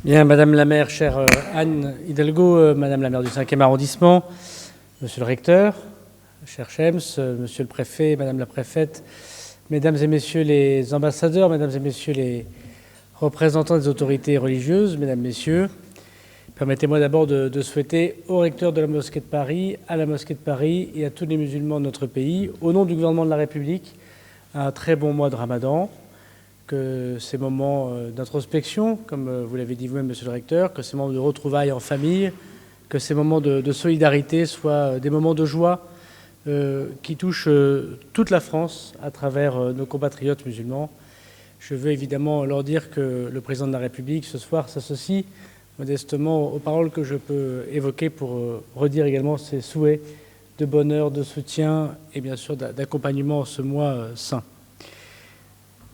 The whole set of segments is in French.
Bien, Madame la maire, chère Anne Hidalgo, Madame la maire du 5e arrondissement, Monsieur le recteur, cher Schems, Monsieur le préfet, Madame la préfète, Mesdames et Messieurs les ambassadeurs, Mesdames et Messieurs les représentants des autorités religieuses, Mesdames, Messieurs, permettez-moi d'abord de souhaiter au recteur de la mosquée de Paris, à la mosquée de Paris et à tous les musulmans de notre pays, au nom du gouvernement de la République, un très bon mois de Ramadan, que ces moments d'introspection, comme vous l'avez dit vous-même, Monsieur le recteur, que ces moments de retrouvailles en famille, que ces moments de solidarité soient des moments de joie qui touchent toute la France à travers nos compatriotes musulmans. Je veux évidemment leur dire que le président de la République, ce soir, s'associe modestement aux paroles que je peux évoquer pour redire également ses souhaits de bonheur, de soutien et bien sûr d'accompagnement en ce mois saint.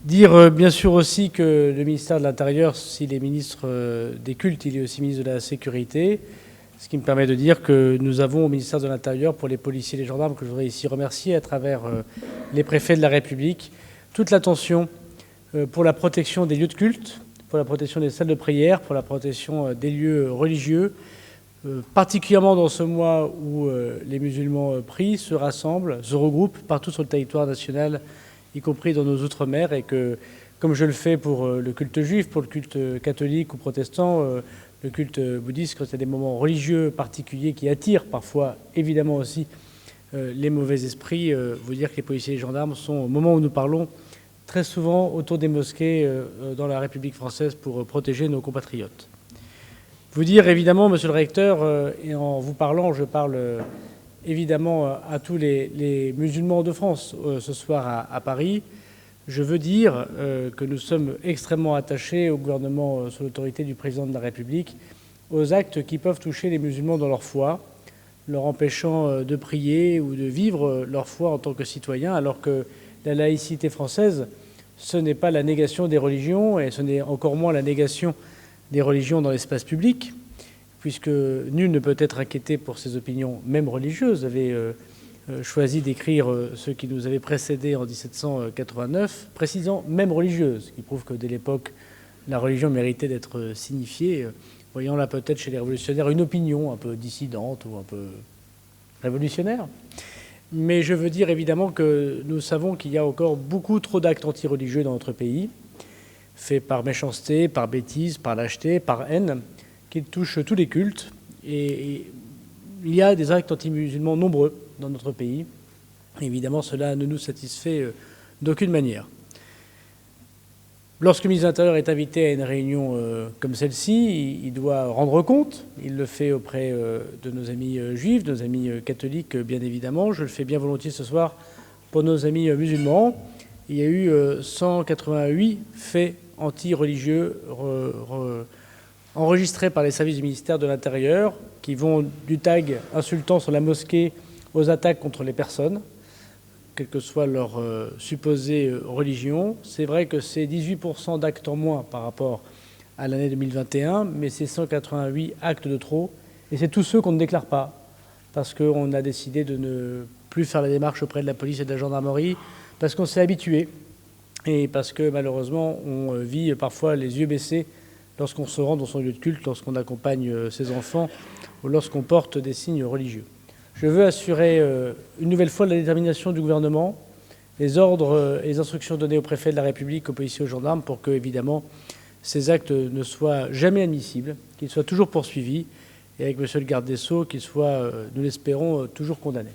Dire bien sûr aussi que le ministère de l'Intérieur, s'il est ministre des cultes, il est aussi ministre de la Sécurité, ce qui me permet de dire que nous avons au ministère de l'Intérieur, pour les policiers et les gendarmes, que je voudrais ici remercier à travers les préfets de la République, toute l'attention pour la protection des lieux de culte, pour la protection des salles de prière, pour la protection des lieux religieux, particulièrement dans ce mois où les musulmans prient, se rassemblent, se regroupent partout sur le territoire national, y compris dans nos outre-mer, et que, comme je le fais pour le culte juif, pour le culte catholique ou protestant, le culte bouddhiste, quand il y a des moments religieux particuliers qui attirent parfois, évidemment aussi, les mauvais esprits, vous dire que les policiers et les gendarmes sont, au moment où nous parlons, très souvent autour des mosquées dans la République française pour protéger nos compatriotes. Vous dire, évidemment, Monsieur le recteur, et en vous parlant, je parle évidemment à tous les musulmans de France ce soir à Paris. Je veux dire que nous sommes extrêmement attachés au gouvernement sous l'autorité du président de la République aux actes qui peuvent toucher les musulmans dans leur foi, leur empêchant de prier ou de vivre leur foi en tant que citoyens, alors que la laïcité française, ce n'est pas la négation des religions et ce n'est encore moins la négation des religions dans l'espace public, puisque nul ne peut être inquiété pour ses opinions, même religieuses. Vous avez choisi d'écrire ce qui nous avait précédé en 1789, précisant même religieuse, ce qui prouve que dès l'époque, la religion méritait d'être signifiée, voyant là peut-être chez les révolutionnaires une opinion un peu dissidente ou un peu révolutionnaire. Mais je veux dire évidemment que nous savons qu'il y a encore beaucoup trop d'actes antireligieux dans notre pays, faits par méchanceté, par bêtise, par lâcheté, par haine, qui touche tous les cultes. Et il y a des actes anti-musulmans nombreux dans notre pays. Évidemment, cela ne nous satisfait d'aucune manière. Lorsque le ministre de l'Intérieur est invité à une réunion comme celle-ci, il doit rendre compte. Il le fait auprès de nos amis juifs, de nos amis catholiques, bien évidemment. Je le fais bien volontiers ce soir pour nos amis musulmans. Il y a eu 188 faits anti-religieux enregistrés par les services du ministère de l'Intérieur, qui vont du tag insultant sur la mosquée aux attaques contre les personnes, quelle que soit leur supposée religion. C'est vrai que c'est 18% d'actes en moins par rapport à l'année 2021, mais c'est 188 actes de trop, et c'est tous ceux qu'on ne déclare pas, parce qu'on a décidé de ne plus faire la démarche auprès de la police et de la gendarmerie, parce qu'on s'est habitué, et parce que malheureusement on vit parfois les yeux baissés lorsqu'on se rend dans son lieu de culte, lorsqu'on accompagne ses enfants ou lorsqu'on porte des signes religieux. Je veux assurer une nouvelle fois la détermination du gouvernement, les ordres et les instructions données au préfet de la République, aux policiers et aux gendarmes, pour que, évidemment, ces actes ne soient jamais admissibles, qu'ils soient toujours poursuivis, et avec Monsieur le garde des Sceaux, qu'ils soient, nous l'espérons, toujours condamnés.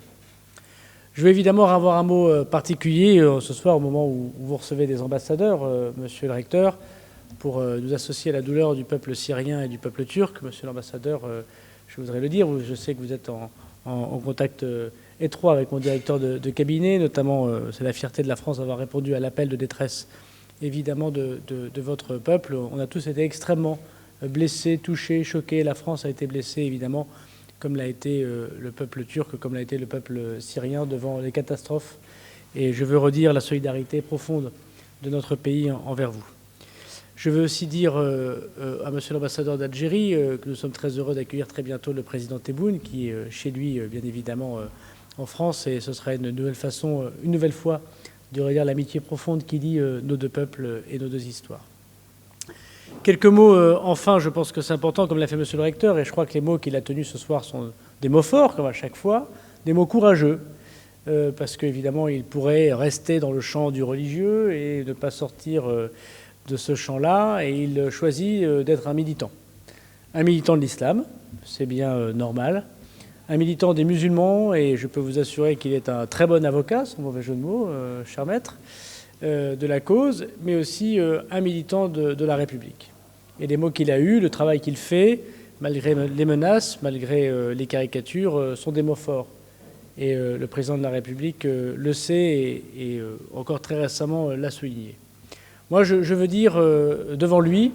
Je veux évidemment avoir un mot particulier ce soir, au moment où vous recevez des ambassadeurs, Monsieur le recteur, pour nous associer à la douleur du peuple syrien et du peuple turc. Monsieur l'ambassadeur, je voudrais le dire, je sais que vous êtes en contact étroit avec mon directeur de cabinet, notamment c'est la fierté de la France d'avoir répondu à l'appel de détresse, évidemment, de votre peuple. On a tous été extrêmement blessés, touchés, choqués. La France a été blessée, évidemment, comme l'a été le peuple turc, comme l'a été le peuple syrien devant les catastrophes. Et je veux redire la solidarité profonde de notre pays envers vous. Je veux aussi dire à Monsieur l'ambassadeur d'Algérie que nous sommes très heureux d'accueillir très bientôt le président Tebboune, qui est chez lui, bien évidemment, en France. Et ce sera une nouvelle façon, une nouvelle fois, de redire l'amitié profonde qui lie nos deux peuples et nos deux histoires. Quelques mots, enfin, je pense que c'est important, comme l'a fait Monsieur le recteur, et je crois que les mots qu'il a tenus ce soir sont des mots forts, comme à chaque fois, des mots courageux, parce qu'évidemment, il pourrait rester dans le champ du religieux et ne pas sortir de ce champ-là, et il choisit d'être un militant de l'islam, c'est bien normal, un militant des musulmans, et je peux vous assurer qu'il est un très bon avocat, sans mauvais jeu de mots, cher maître, de la cause, mais aussi un militant de la République. Et les mots qu'il a eus, le travail qu'il fait, malgré les menaces, malgré les caricatures, sont des mots forts. Et le président de la République le sait et encore très récemment l'a souligné. Moi, je veux dire devant lui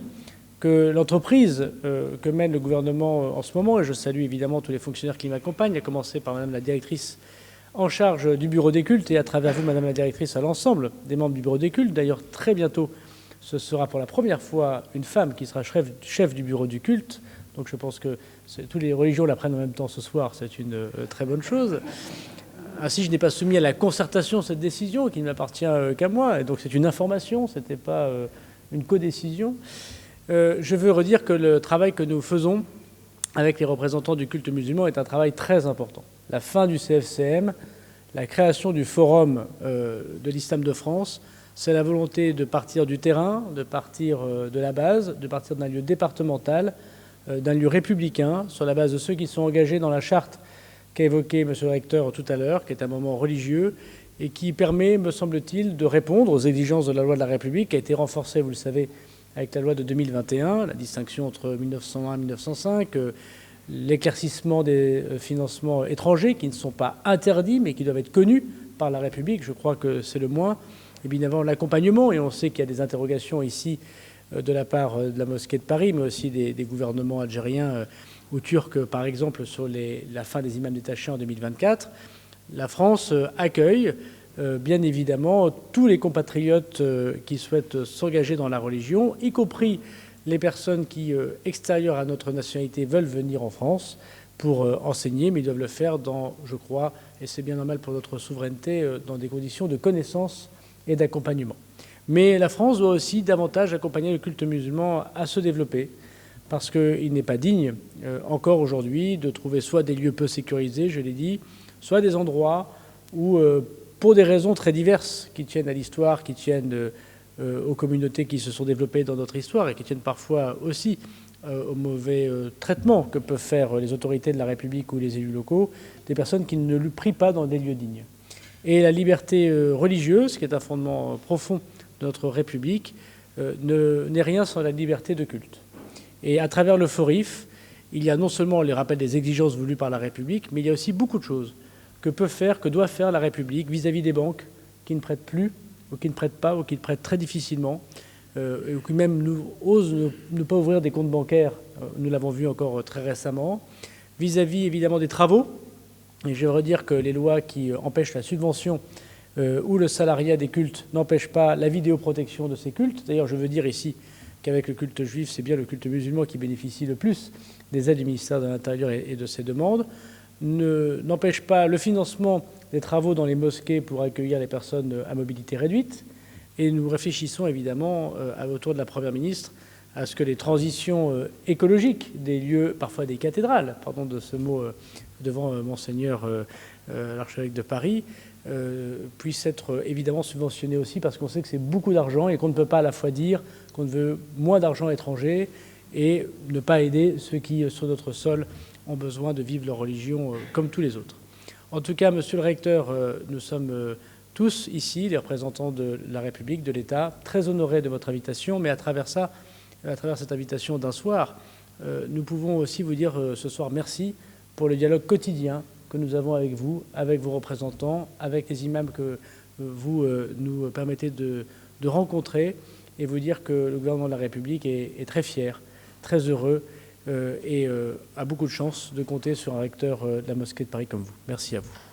que l'entreprise que mène le gouvernement en ce moment, et je salue évidemment tous les fonctionnaires qui m'accompagnent, à commencer par Madame la directrice en charge du bureau des cultes, et à travers vous, Madame la directrice, à l'ensemble des membres du bureau des cultes. D'ailleurs, très bientôt, ce sera pour la première fois une femme qui sera chef du bureau du culte. Donc je pense que toutes les religions la prennent en même temps ce soir, c'est une très bonne chose. Ainsi, je n'ai pas soumis à la concertation cette décision qui ne m'appartient qu'à moi, et donc c'est une information, ce n'était pas une codécision. Je veux redire que le travail que nous faisons avec les représentants du culte musulman est un travail très important. La fin du CFCM, la création du Forum de l'Islam de France, c'est la volonté de partir du terrain, de partir de la base, de partir d'un lieu départemental, d'un lieu républicain, sur la base de ceux qui sont engagés dans la charte qu'a évoquée M. le recteur tout à l'heure, qui est un moment religieux et qui permet, me semble-t-il, de répondre aux exigences de la loi de la République, qui a été renforcée, vous le savez, avec la loi de 2021, la distinction entre 1901 et 1905, l'éclaircissement des financements étrangers qui ne sont pas interdits mais qui doivent être connus par la République, je crois que c'est le moins. Évidemment, l'accompagnement, et on sait qu'il y a des interrogations ici de la part de la mosquée de Paris, mais aussi des gouvernements algériens ou turcs, par exemple, sur la fin des imams détachés en 2024. La France accueille, bien évidemment, tous les compatriotes qui souhaitent s'engager dans la religion, y compris les personnes qui, extérieures à notre nationalité, veulent venir en France pour enseigner, mais ils doivent le faire dans, je crois, et c'est bien normal pour notre souveraineté, dans des conditions de connaissance et d'accompagnement. Mais la France doit aussi davantage accompagner le culte musulman à se développer, parce qu'il n'est pas digne, encore aujourd'hui, de trouver soit des lieux peu sécurisés, je l'ai dit, soit des endroits où, pour des raisons très diverses, qui tiennent à l'histoire, qui tiennent aux communautés qui se sont développées dans notre histoire et qui tiennent parfois aussi au mauvais traitement que peuvent faire les autorités de la République ou les élus locaux, des personnes qui ne lui prient pas dans des lieux dignes. Et la liberté religieuse, qui est un fondement profond de notre République, n'est rien sans la liberté de culte. Et à travers le FORIF, il y a non seulement les rappels des exigences voulues par la République, mais il y a aussi beaucoup de choses que doit faire la République vis-à-vis des banques qui ne prêtent plus, ou qui ne prêtent pas, ou qui prêtent très difficilement, ou qui même osent ne pas ouvrir des comptes bancaires, nous l'avons vu encore très récemment, vis-à-vis évidemment des travaux. Et je veux redire que les lois qui empêchent la subvention ou le salariat des cultes n'empêchent pas la vidéoprotection de ces cultes. D'ailleurs, je veux dire ici qu'avec le culte juif, c'est bien le culte musulman qui bénéficie le plus des aides du ministère de l'Intérieur et de ses demandes, n'empêche pas le financement des travaux dans les mosquées pour accueillir les personnes à mobilité réduite. Et nous réfléchissons évidemment autour de la Première ministre à ce que les transitions écologiques des lieux, parfois des cathédrales, pardon de ce mot devant Monseigneur l'archevêque de Paris, puissent être évidemment subventionnées aussi, parce qu'on sait que c'est beaucoup d'argent et qu'on ne peut pas à la fois dire qu'on veut moins d'argent étranger et ne pas aider ceux qui, sur notre sol, ont besoin de vivre leur religion comme tous les autres. En tout cas, Monsieur le recteur, nous sommes tous ici, les représentants de la République, de l'État, très honorés de votre invitation, mais à travers ça, à travers cette invitation d'un soir, nous pouvons aussi vous dire ce soir merci pour le dialogue quotidien que nous avons avec vous, avec vos représentants, avec les imams que vous nous permettez de rencontrer, et vous dire que le gouvernement de la République est très fier, très heureux et a beaucoup de chance de compter sur un recteur de la mosquée de Paris comme vous. Merci à vous.